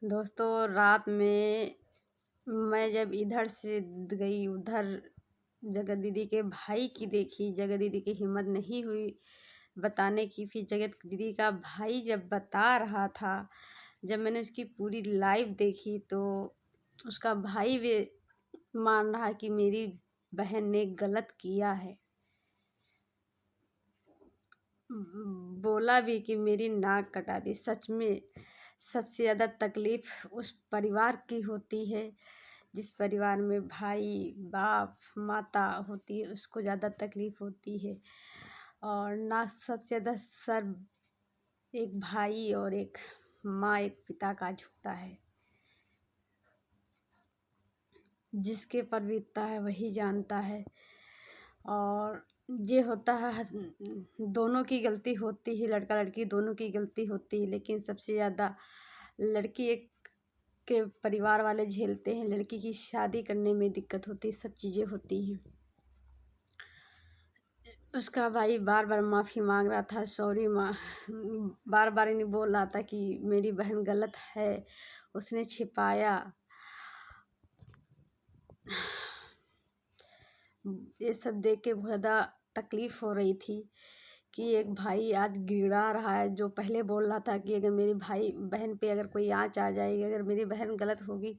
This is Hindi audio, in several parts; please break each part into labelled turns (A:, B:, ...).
A: दोस्तों, रात में मैं जब इधर से गई उधर जगत दीदी के भाई की देखी। जगत दीदी की हिम्मत नहीं हुई बताने की। फिर जगत दीदी का भाई जब बता रहा था, जब मैंने उसकी पूरी लाइव देखी तो उसका भाई भी मान रहा कि मेरी बहन ने गलत किया है। बोला भी कि मेरी नाक कटा दी। सच में सबसे ज़्यादा तकलीफ़ उस परिवार की होती है जिस परिवार में भाई, बाप, माता होती है, उसको ज़्यादा तकलीफ़ होती है। और ना सबसे ज़्यादा सर एक भाई और एक माँ, एक पिता का झुकता है। जिसके पर बीतता है वही जानता है। और ये होता है, दोनों की गलती होती है, लड़का लड़की दोनों की गलती होती है, लेकिन सबसे ज़्यादा लड़की एक के परिवार वाले झेलते हैं। लड़की की शादी करने में दिक्कत होती है, सब चीज़ें होती हैं। उसका भाई बार बार माफ़ी मांग रहा था, सॉरी माँ, बार बार इन्हें बोल रहा था कि मेरी बहन गलत है, उसने छिपाया। ये सब देख के बहुत ज़्यादा तकलीफ़ हो रही थी कि एक भाई आज गिड़ा रहा है, जो पहले बोल रहा था कि अगर मेरी भाई बहन पे अगर कोई आँच आ जाएगी, अगर मेरी बहन गलत होगी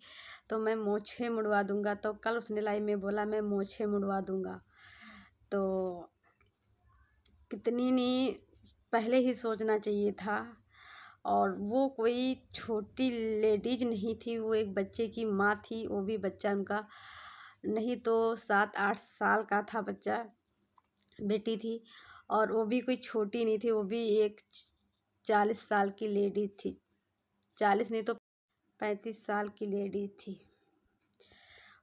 A: तो मैं मोछे मुड़वा दूंगा। तो कल उसने लाइव में बोला मैं मोछे मुड़वा दूंगा। तो कितनी नहीं पहले ही सोचना चाहिए था। और वो कोई छोटी लेडीज नहीं थी, वो एक बच्चे की माँ थी। वो भी बच्चा उनका नहीं तो 7-8 साल का था बच्चा, बेटी थी। और वो भी कोई छोटी नहीं थी, वो भी एक 40 साल की लेडी थी। 40 नहीं तो 35 साल की लेडी थी।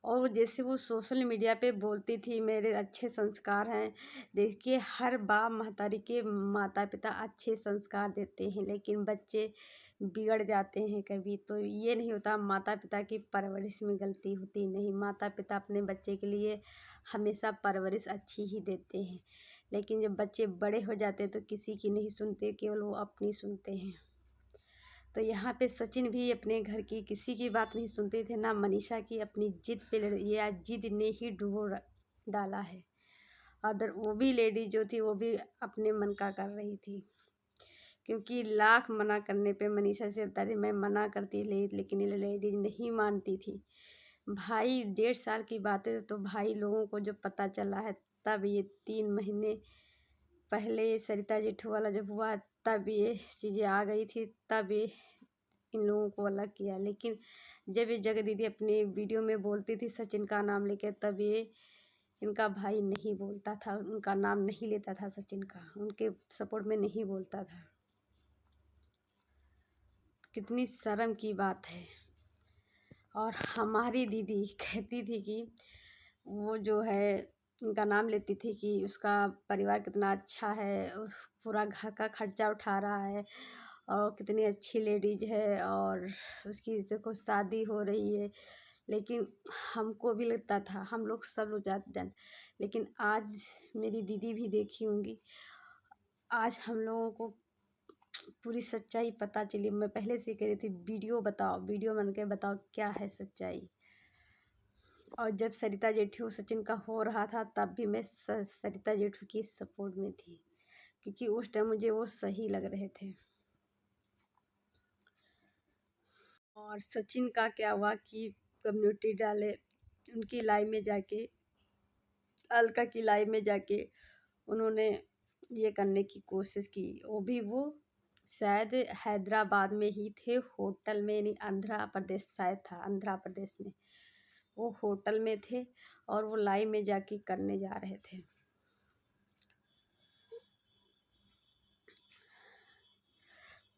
A: और जैसे वो सोशल मीडिया पे बोलती थी मेरे अच्छे संस्कार हैं। देखिए, हर बाप महतारी के माता पिता अच्छे संस्कार देते हैं, लेकिन बच्चे बिगड़ जाते हैं कभी। तो ये नहीं होता माता पिता की परवरिश में गलती होती नहीं। माता पिता अपने बच्चे के लिए हमेशा परवरिश अच्छी ही देते हैं, लेकिन जब बच्चे बड़े हो जाते हैं तो किसी की नहीं सुनते, केवल वो अपनी सुनते हैं। तो यहाँ पे सचिन भी अपने घर की किसी की बात नहीं सुनते थे, ना मनीषा की। अपनी जिद पे ये आज जिद ने ही डुबो डाला है। अदर वो भी लेडी जो थी वो भी अपने मन का कर रही थी, क्योंकि लाख मना करने पे मनीषा से बता रही मैं मना करती लेकिन ये लेडीज नहीं मानती थी। भाई 1.5 साल की बात है, तो भाई लोगों को जब पता चला है तब ये 3 महीने पहले सरिता जेठू वाला जब हुआ तब ये चीज़ें आ गई थी, तब ये इन लोगों को अलग किया। लेकिन जब ये जगत दीदी अपनी वीडियो में बोलती थी सचिन का नाम लेकर, तब ये इनका भाई नहीं बोलता था, उनका नाम नहीं लेता था, सचिन का उनके सपोर्ट में नहीं बोलता था। कितनी शर्म की बात है। और हमारी दीदी कहती थी कि वो जो है उनका नाम लेती थी कि उसका परिवार कितना अच्छा है, पूरा घर का खर्चा उठा रहा है और कितनी अच्छी लेडीज है, और उसकी देखो शादी हो रही है। लेकिन हमको भी लगता था, हम लोग सब लोग जान, लेकिन आज मेरी दीदी भी देखी होंगी, आज हम लोगों को पूरी सच्चाई पता चली। मैं पहले से कह रही थी वीडियो बताओ, वीडियो बन के बताओ क्या है सच्चाई। और जब सरिता जेठू सचिन का हो रहा था तब भी मैं सरिता जेठू की सपोर्ट में थी, क्योंकि उस टाइम मुझे वो सही लग रहे थे। और सचिन का क्या हुआ कि कम्युनिटी डाले, उनकी लाइव में जाके, अलका की लाइव में जाके उन्होंने ये करने की कोशिश की। वो शायद हैदराबाद में ही थे, होटल में, नहीं आंध्र प्रदेश शायद था, आंध्र प्रदेश में वो होटल में थे और वो लाइव में जाके करने जा रहे थे।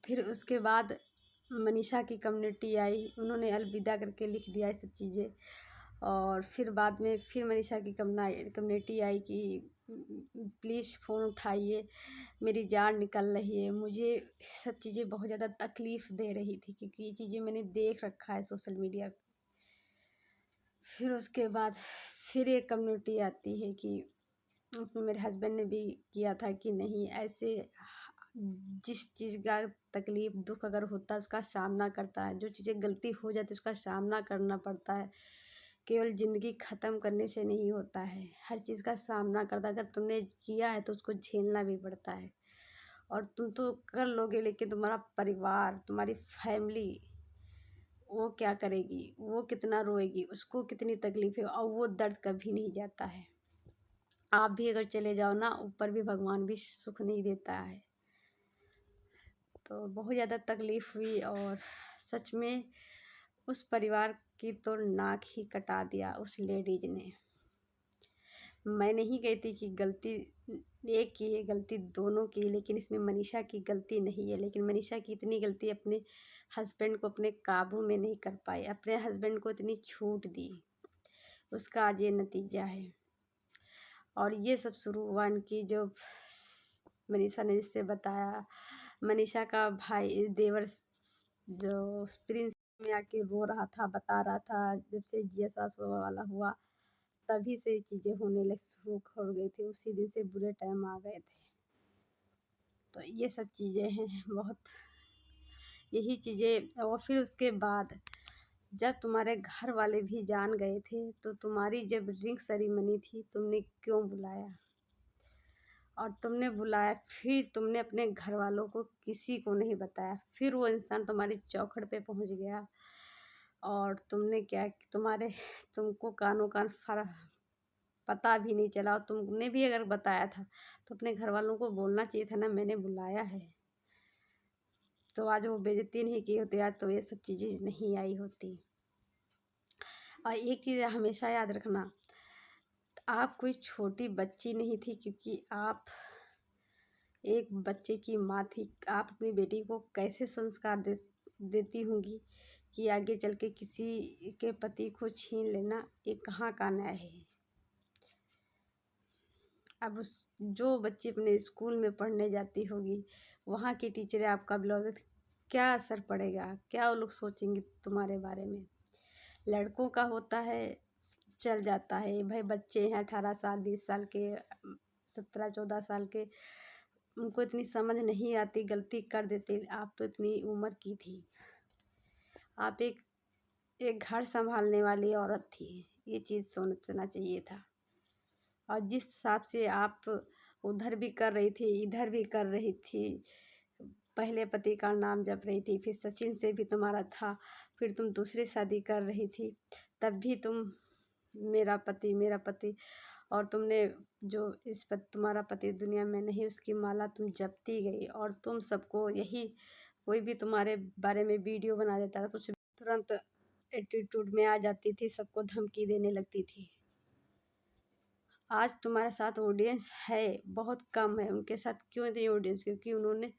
A: फिर उसके बाद मनीषा की कम्युनिटी आई, उन्होंने अलविदा करके लिख दिया ये सब चीज़ें। और फिर बाद में फिर मनीषा की कम्युनिटी आई कि प्लीज़ फ़ोन उठाइए, मेरी जान निकल रही है। मुझे सब चीज़ें बहुत ज़्यादा तकलीफ़ दे रही थी, क्योंकि ये चीज़ें मैंने देख रखा है सोशल मीडिया पे। फिर उसके बाद फिर एक कम्युनिटी आती है कि उसमें मेरे हस्बैंड ने भी किया था कि नहीं ऐसे जिस चीज़ का तकलीफ़ दुख अगर होता है उसका सामना करता है, जो चीज़ें गलती हो जाती है उसका सामना करना पड़ता है। केवल ज़िंदगी ख़त्म करने से नहीं होता है, हर चीज़ का सामना करता है। अगर तुमने किया है तो उसको झेलना भी पड़ता है। और तुम तो कर लोगे, लेकिन तुम्हारा परिवार, तुम्हारी फैमिली वो क्या करेगी, वो कितना रोएगी, उसको कितनी तकलीफ़ है, और वो दर्द कभी नहीं जाता है। आप भी अगर चले जाओ ना, ऊपर भी भगवान भी सुख नहीं देता है। तो बहुत ज़्यादा तकलीफ़ हुई, और सच में उस परिवार की तो नाक ही कटा दिया उस लेडीज ने। मैं नहीं कहती कि गलती एक की है, गलती दोनों की, लेकिन इसमें मनीषा की गलती नहीं है। लेकिन मनीषा की इतनी गलती अपने हस्बैंड को अपने काबू में नहीं कर पाई, अपने हस्बैंड को इतनी छूट दी, उसका आज ये नतीजा है। और ये सब शुरू हुआ इनकी जो मनीषा ने जिससे बताया, मनीषा का भाई देवर जो प्रिंस में आके रो रहा था, बता रहा था जब से जिया सासू वाला हुआ तभी से चीज़ें होने लग शुरू हो गई थी, उसी दिन से बुरे टाइम आ गए थे। तो ये सब चीज़ें हैं बहुत, यही चीज़ें। और फिर उसके बाद जब तुम्हारे घर वाले भी जान गए थे, तो तुम्हारी जब रिंग सेरेमनी थी तुमने क्यों बुलाया? और तुमने बुलाया फिर तुमने अपने घर वालों को किसी को नहीं बताया। फिर वो इंसान तुम्हारी चौखट पे पहुंच गया, और तुमने क्या, तुमको कानों कान पता भी नहीं चला। और तुमने भी अगर बताया था तो अपने घर वालों को बोलना चाहिए था ना, मैंने बुलाया है। तो आज वो बेइज्जती नहीं की होती, आज तो ये सब चीज़ें नहीं आई होती। और एक चीज़ हमेशा याद रखना, आप कोई छोटी बच्ची नहीं थी, क्योंकि आप एक बच्चे की माँ थी। आप अपनी बेटी को कैसे संस्कार देती होंगी कि आगे चल के किसी के पति को छीन लेना, ये कहाँ का न्याय है। अब उस जो बच्ची अपने स्कूल में पढ़ने जाती होगी, वहाँ की टीचरें आपका ब्लाउज, क्या असर पड़ेगा, क्या वो लोग सोचेंगे तुम्हारे बारे में। लड़कों का होता है, चल जाता है भाई, बच्चे हैं 18 साल 20 साल के, 17 14 साल के, उनको इतनी समझ नहीं आती, गलती कर देते। आप तो इतनी उम्र की थी, आप एक घर संभालने वाली औरत थी, ये चीज़ सोचना चाहिए था। और जिस हिसाब से आप उधर भी कर रही थी, इधर भी कर रही थी, पहले पति का नाम जप रही थी, फिर सचिन से भी तुम्हारा था, फिर तुम दूसरी शादी कर रही थी, तब भी तुम मेरा पति मेरा पति, और तुमने जो तुम्हारा पति दुनिया में नहीं, उसकी माला तुम जपती गई। और तुम सबको यही, कोई भी तुम्हारे बारे में वीडियो बना देता था, कुछ तुरंत एटीट्यूड में आ जाती थी, सबको धमकी देने लगती थी। आज तुम्हारे साथ ऑडियंस है, बहुत कम है। उनके साथ क्यों इतनी ऑडियंस? क्योंकि उन्होंने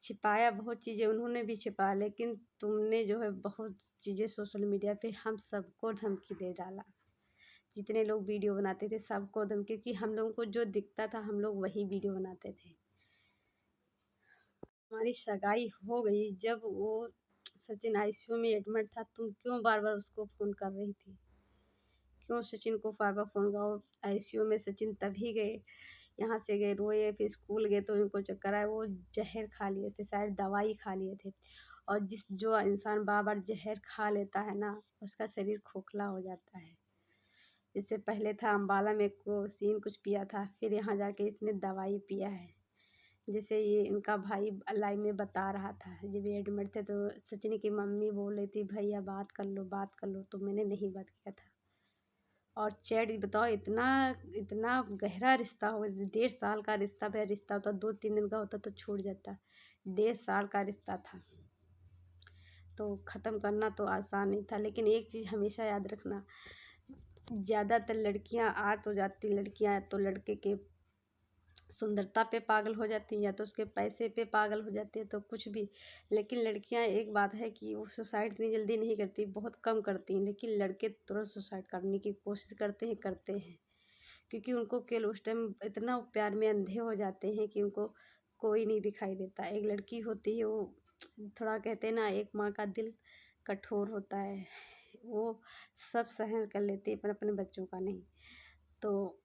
A: छिपाया, बहुत चीज़ें उन्होंने भी छिपाया, लेकिन तुमने जो है बहुत चीज़ें सोशल मीडिया पे हम सबको धमकी दे डाला। जितने लोग वीडियो बनाते थे सबको धमकी, क्योंकि हम लोगों को जो दिखता था हम लोग वही वीडियो बनाते थे। हमारी सगाई हो गई, जब वो सचिन आईसीयू में एडमिट था, तुम क्यों बार बार उसको फ़ोन कर रही थी? क्यों सचिन को बार बार फ़ोन करो? आईसीयू में सचिन तभी गए, यहाँ से गए, रोए, फिर स्कूल गए तो इनको चक्कर आया, वो जहर खा लिए थे, शायद दवाई खा लिए थे। और जो इंसान बार बार जहर खा लेता है ना, उसका शरीर खोखला हो जाता है। इससे पहले था अम्बाला में क्रोसिन कुछ पिया था, फिर यहाँ जाके इसने दवाई पिया है। जैसे ये इनका भाई लाइव में बता रहा था, जब ये एडमिट थे तो सचिन की मम्मी बोल रही थी भैया बात कर लो बात कर लो, तो मैंने नहीं बात किया था। और चैट बताओ, इतना इतना गहरा रिश्ता हो, 1.5 साल का रिश्ता, भाई रिश्ता होता 2-3 दिन का होता तो छूट जाता, 1.5 साल का रिश्ता था, तो ख़त्म करना तो आसान नहीं था। लेकिन एक चीज़ हमेशा याद रखना, ज़्यादातर लड़कियां आ तो जाती, लड़कियां तो लड़के के सुंदरता पे पागल हो जाती हैं, या तो उसके पैसे पे पागल हो जाती है, तो कुछ भी। लेकिन लड़कियां, एक बात है कि वो सुसाइड इतनी जल्दी नहीं करती, बहुत कम करती हैं, लेकिन लड़के तुरंत सुसाइड करने की कोशिश करते हैं, क्योंकि उनको केवल उस टाइम इतना प्यार में अंधे हो जाते हैं कि उनको कोई नहीं दिखाई देता। एक लड़की होती है, वो थोड़ा कहते हैं ना, एक माँ का दिल कठोर होता है, वो सब सहन कर लेती है पर अपने बच्चों का नहीं। तो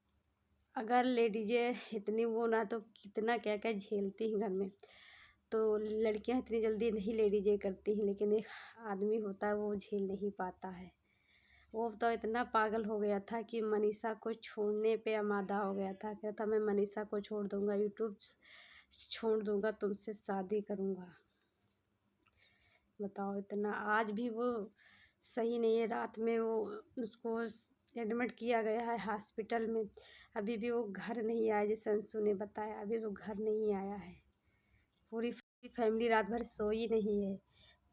A: अगर लेडीजें इतनी वो ना, तो कितना क्या क्या झेलती हैं घर में। तो लड़कियां इतनी जल्दी नहीं लेडीज ये करती हैं, लेकिन एक आदमी होता है वो झेल नहीं पाता है। वो तो इतना पागल हो गया था कि मनीषा को छोड़ने पे आमादा हो गया था। कहता मैं मनीषा को छोड़ दूंगा, यूट्यूब छोड़ दूंगा, तुमसे शादी करूंगा। बताओ, इतना आज भी वो सही नहीं है। रात में वो उसको एडमिट किया गया है हॉस्पिटल में। अभी भी वो घर नहीं आया, जैसे अंशु ने बताया, अभी वो घर नहीं आया है। पूरी फैमिली रात भर सोई नहीं है।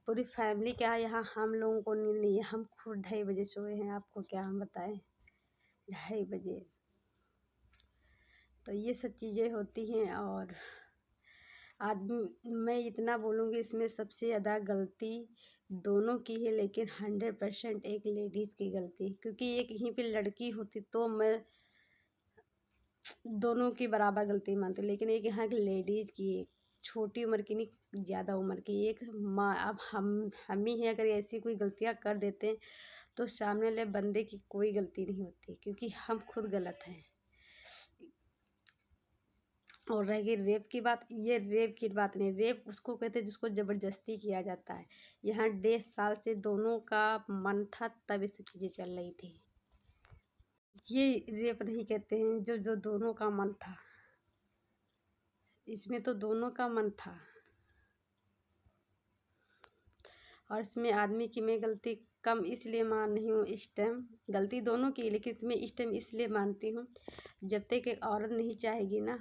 A: पूरी फैमिली क्या है, यहाँ हम लोगों को नींद नहीं है। हम खुद 2:30 बजे सोए हैं, आपको क्या हम बताएं, 2:30 बजे। तो ये सब चीज़ें होती हैं। और आदमी, मैं इतना बोलूँगी, इसमें सबसे ज़्यादा गलती दोनों की है, लेकिन 100% एक लेडीज़ की गलती, क्योंकि एक यहीं पे लड़की होती तो मैं दोनों की बराबर गलती मानती, लेकिन एक यहाँ की लेडीज़ की, एक छोटी उम्र की नहीं, ज़्यादा उम्र की एक माँ। अब हम ही हैं, अगर ऐसी कोई गलतियाँ कर देते हैं तो सामने वाले बंदे की कोई गलती नहीं होती, क्योंकि हम खुद गलत हैं। और रह गई रेप की बात, ये रेप की बात नहीं, रेप उसको कहते हैं जिसको ज़बरदस्ती किया जाता है। यहाँ 1.5 साल से दोनों का मन था, तब ये सब चीज़ें चल रही थी। ये रेप नहीं कहते हैं, जो जो दोनों का मन था। इसमें तो दोनों का मन था। और इसमें आदमी की मैं गलती कम इसलिए मान रही हूँ इस टाइम, गलती दोनों की, लेकिन इसमें इस टाइम इसलिए मानती हूँ, जब तक एक औरत नहीं चाहेगी ना,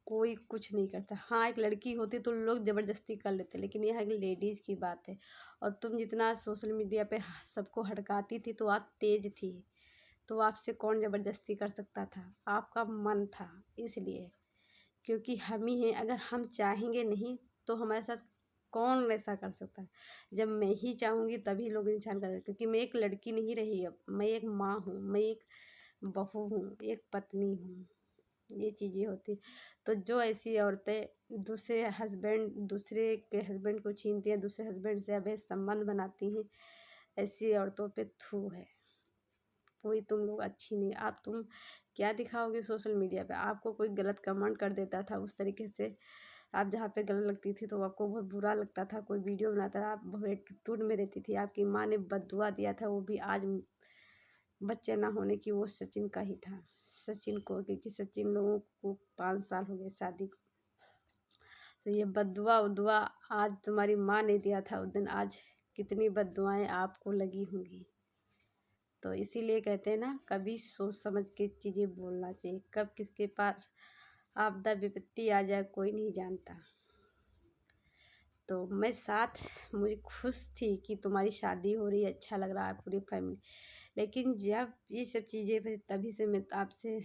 A: कोई कुछ नहीं करता। हाँ, एक लड़की होती तो लोग ज़बरदस्ती कर लेते, लेकिन यह एक लेडीज़ की बात है। और तुम जितना सोशल मीडिया पे सबको हड़काती थी, तो आप तेज थी, तो आपसे कौन ज़बरदस्ती कर सकता था? आपका मन था, इसलिए। क्योंकि हम ही हैं, अगर हम चाहेंगे नहीं तो हमारे साथ कौन ऐसा कर सकता है? जब मैं ही चाहूँगी तभी लोग इंसान कर, क्योंकि मैं एक लड़की नहीं रही, अब मैं एक माँ हूँ, मैं एक बहू हूँ, एक पत्नी हूँ। ये चीज़ें होती। तो जो ऐसी औरतें दूसरे के हस्बैंड को छीनती हैं, दूसरे हस्बैंड से अवैध संबंध बनाती हैं, ऐसी औरतों पे थू है। कोई तुम लोग अच्छी नहीं। आप तुम क्या दिखाओगे सोशल मीडिया पे? आपको कोई गलत कमेंट कर देता था उस तरीके से, आप जहाँ पे गलत लगती थी तो आपको बहुत बुरा लगता था। कोई वीडियो बनाता था, आप बहुत एटीट्यूड में रहती थी। आपकी माँ ने बददुआ दिया था, वो भी आज बच्चे ना होने की, वो सचिन का ही था। सचिन को, क्योंकि सचिन लोगों को 5 साल हो गए शादी को। तो ये बददुआ उदुआ आज तुम्हारी माँ ने दिया था उस दिन, आज कितनी बददुआएं आपको लगी होंगी। तो इसीलिए कहते हैं ना, कभी सोच समझ के चीज़ें बोलना चाहिए। कब किसके पास आपदा विपत्ति आ जाए कोई नहीं जानता। तो मैं साथ, मुझे खुश थी कि तुम्हारी शादी हो रही है, अच्छा लग रहा है पूरी फैमिली। लेकिन जब ये सब चीज़ें फिर, तभी से मैं आपसे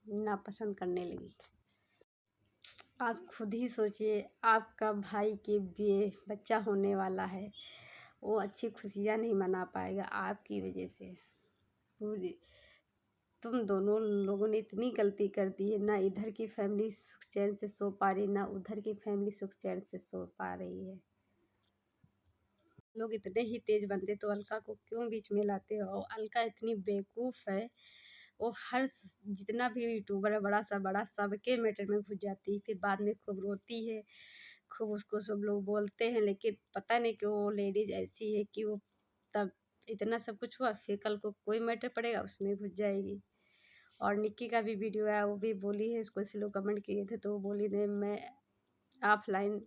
A: नापसंद करने लगी। आप खुद ही सोचिए, आपका भाई के बच्चा होने वाला है, वो अच्छी खुशियाँ नहीं मना पाएगा आपकी वजह से। पूरी तुम दोनों लोगों ने इतनी गलती कर दी है ना, इधर की फैमिली सुख चैन से सो पा रही, ना उधर की फैमिली सुख चैन से सो पा रही है। लोग इतने ही तेज बनते तो अलका को क्यों बीच में लाते हो? अलका इतनी बेवकूफ़ है, वो हर जितना भी यूट्यूबर है, बड़ा सा बड़ा, सबके मैटर में घुस जाती है, फिर बाद में खूब रोती है, खूब उसको सब लोग बोलते हैं। लेकिन पता नहीं क्यों वो लेडीज ऐसी है कि वो तब इतना सब कुछ हुआ, फिर कल को कोई मैटर पड़ेगा उसमें घुस जाएगी। और निक्की का भी वीडियो आया, वो भी बोली है, इसको ऐसे लोग कमेंट किए थे तो वो बोली नहीं, मैं ऑफलाइन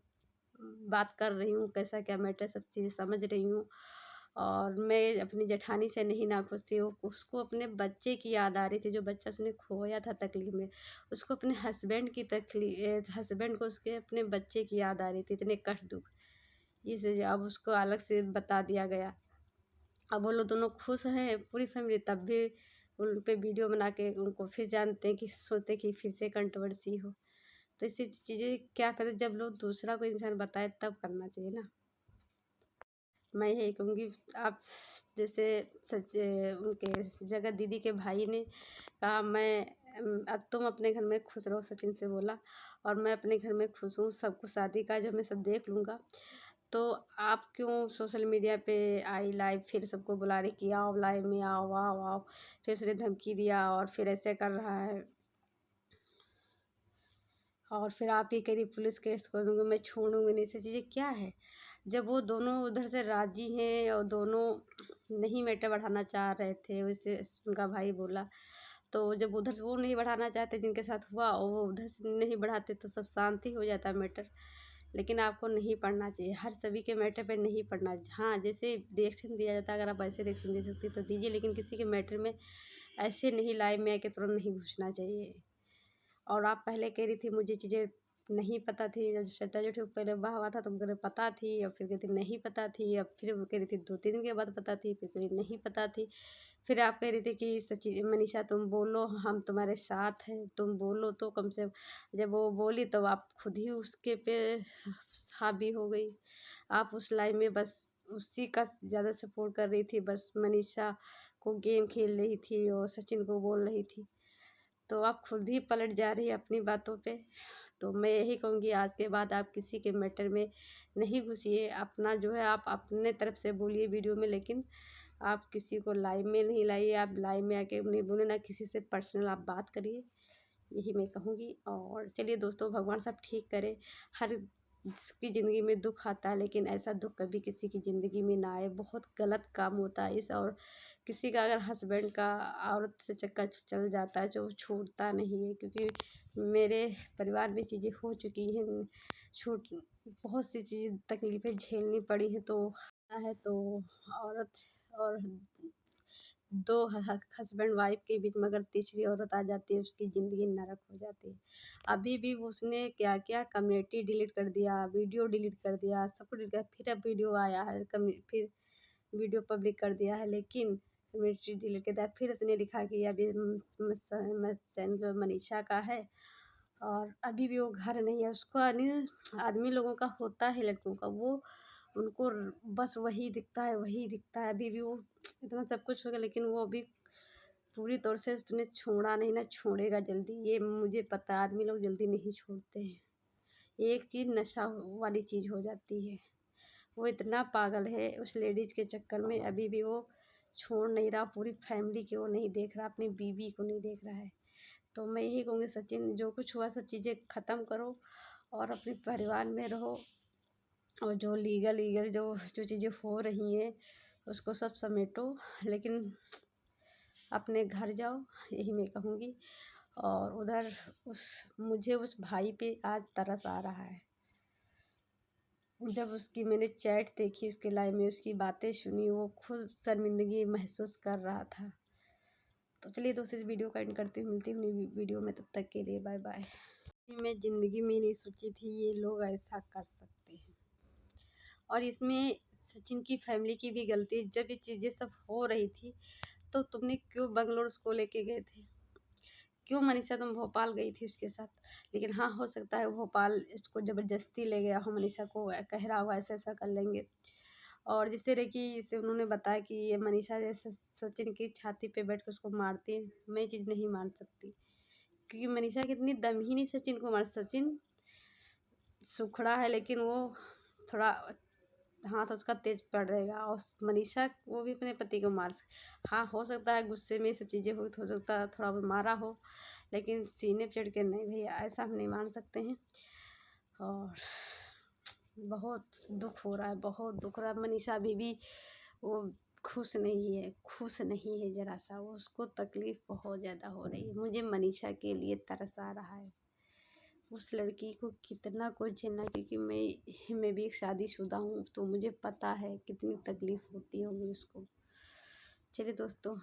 A: बात कर रही हूँ, कैसा क्या मैटर सब चीज़ें समझ रही हूँ। और मैं अपनी जेठानी से नहीं नाखुश थी, उसको अपने बच्चे की याद आ रही थी, जो बच्चा उसने खोया था तकलीफ में। उसको अपने हस्बैंड की तकलीफ, हस्बैंड को उसके अपने बच्चे की याद आ रही थी, इतने कष्ट दुख। इसे अब उसको अलग से बता दिया गया। अब वो लोग दोनों खुश हैं पूरी फैमिली, तब भी उन पे वीडियो बना के उनको फिर जानते हैं कि सोचते कि फिर से कंट्रोवर्सी हो। तो ऐसी चीज़ें क्या कहते, जब लोग दूसरा कोई इंसान बताए तब करना चाहिए ना। मैं यही कहूँगी, आप जैसे उनके जगत दीदी के भाई ने कहा, मैं अब तुम अपने घर में खुश रहो, सचिन से बोला, और मैं अपने घर में खुश हूँ, सबको शादी का जब मैं सब देख लूँगा, तो आप क्यों सोशल मीडिया पे आई लाइव, फिर सबको बुला रही कि आओ लाइव में, आओ आओ आओ। फिर उसने धमकी दिया और फिर ऐसे कर रहा है। और फिर आप ही कह रही पुलिस केस कर दूँगी, मैं छोड़ूँगी नहीं। ऐसी चीज़ें क्या है? जब वो दोनों उधर से राज़ी हैं और दोनों नहीं मैटर बढ़ाना चाह रहे थे, वैसे उनका भाई बोला, तो जब उधर से वो नहीं बढ़ाना चाहते जिनके साथ हुआ और वो उधर से नहीं बढ़ाते तो सब शांति हो जाता मैटर। लेकिन आपको नहीं पढ़ना चाहिए, हर सभी के मैटर पे नहीं पढ़ना। हाँ, जैसे रिएक्शन दिया जाता है, अगर आप ऐसे रिएक्शन दे सकती तो दीजिए, लेकिन किसी के मैटर में ऐसे नहीं लाइव में आके तुरंत नहीं घुसना चाहिए। और आप पहले कह रही थी मुझे चीज़ें नहीं पता थी, जब श्वेता जेठी को पहले वाह हुआ था तो कह रहे पता थी, और फिर कहती नहीं पता थी, अब फिर वो कह रही थी 2-3 दिन के बाद पता थी, फिर कह रही नहीं पता थी। फिर आप कह रही थी कि सच्ची मनीषा तुम बोलो, हम तुम्हारे साथ हैं, तुम बोलो तो कम से। जब वो बोली तो आप खुद ही उसके पे हावी हो गई। आप उस लाइन में बस उसी का ज़्यादा सपोर्ट कर रही थी, बस मनीषा को गेम खेल रही थी और सचिन को बोल रही थी। तो आप खुद ही पलट जा रही है अपनी बातों पे। तो मैं यही कहूँगी आज के बाद आप किसी के मैटर में नहीं घुसिए। अपना जो है आप अपने तरफ से बोलिए वीडियो में, लेकिन आप किसी को लाइव में नहीं लाइए। आप लाइव में आके नहीं बोले, ना किसी से पर्सनल आप बात करिए, यही मैं कहूँगी। और चलिए दोस्तों, भगवान सब ठीक करे। हर की ज़िंदगी में दुख आता है, लेकिन ऐसा दुख कभी किसी की ज़िंदगी में ना आए। बहुत गलत काम होता है इस। और किसी का अगर हस्बैंड का औरत से चक्कर चल जाता है जो छूटता नहीं है, क्योंकि मेरे परिवार में चीज़ें हो चुकी हैं, छूट बहुत सी चीज़ें तकलीफ़ें झेलनी पड़ी हैं। तो है तो औरत और दो हस्बैंड वाइफ के बीच में अगर तीसरी औरत आ जाती है, उसकी ज़िंदगी नरक हो जाती है। अभी भी उसने क्या क्या कम्युनिटी डिलीट कर दिया, वीडियो डिलीट कर दिया, सब कुछ डिलीट कर, फिर अब वीडियो आया है, फिर वीडियो पब्लिक कर दिया है, लेकिन कम्युनिटी डिलीट कर दिया। फिर उसने लिखा कि अभी चैनल जो मनीषा का है और अभी भी वो घर नहीं है। उसको आदमी लोगों का होता है, लड़कों का, वो उनको बस वही दिखता है, वही दिखता है। अभी भी वो इतना सब कुछ हो गया, लेकिन वो अभी पूरी तौर से उसने छोड़ा नहीं, ना छोड़ेगा जल्दी, ये मुझे पता है। आदमी लोग जल्दी नहीं छोड़ते हैं। एक चीज़ नशा वाली चीज़ हो जाती है। वो इतना पागल है उस लेडीज़ के चक्कर में, अभी भी वो छोड़ नहीं रहा। पूरी फैमिली को वो नहीं देख रहा, अपनी बीवी को नहीं देख रहा है। तो मैं यही कहूँगी, सचिन जो कुछ हुआ सब चीज़ें ख़त्म करो और अपने परिवार में रहो। और जो लीगल जो चीज़ें हो रही हैं उसको सब समेटो, लेकिन अपने घर जाओ, यही मैं कहूँगी। और उधर मुझे उस भाई पे आज तरस आ रहा है। जब उसकी मैंने चैट देखी, उसके लाइव में उसकी बातें सुनी, वो खुद शर्मिंदगी महसूस कर रहा था। तो चलिए दोस्तों, इस वीडियो का एंड करती हूँ, मिलती हूँ नई वीडियो में, तब तक के लिए बाय बाय। मैं ज़िंदगी में नहीं सोची थी ये लोग ऐसा कर सकते हैं। और इसमें सचिन की फैमिली की भी गलती है। जब ये चीज़ें सब हो रही थी तो तुमने क्यों बंगलोर उसको लेके गए थे? क्यों मनीषा तुम भोपाल गई थी उसके साथ? लेकिन हाँ, हो सकता है वो भोपाल इसको ज़बरदस्ती ले गया हो, मनीषा को कह रहा हो ऐसा ऐसा कर लेंगे। और जिस तरह की इसे उन्होंने बताया कि ये मनीषा जैसे सचिन की छाती पे बैठ कर उसको मारती है, मैं ये चीज़ नहीं मान सकती। क्योंकि मनीषा की इतनी दम ही नहीं सचिन को मार। सचिन सुखड़ा है, लेकिन वो थोड़ा हाथ उसका तेज पड़ रहेगा। और मनीषा वो भी अपने पति को हाँ, हो सकता है गुस्से में सब चीज़ें हुई, तो हो सकता है थोड़ा बहुत मारा हो, लेकिन सीने पे चढ़ के नहीं भैया, ऐसा हम नहीं मान सकते हैं। और बहुत दुख हो रहा है, बहुत दुख हो रहा है। मनीषा अभी भी वो खुश नहीं है, खुश नहीं है ज़रा सा। वो उसको तकलीफ़ बहुत ज़्यादा हो रही है। मुझे मनीषा के लिए तरस आ रहा है। उस लड़की को कितना कुछ झेलना, क्योंकि मैं भी एक शादीशुदा हूँ, तो मुझे पता है कितनी तकलीफ़ होती होगी उसको। चलिए दोस्तों।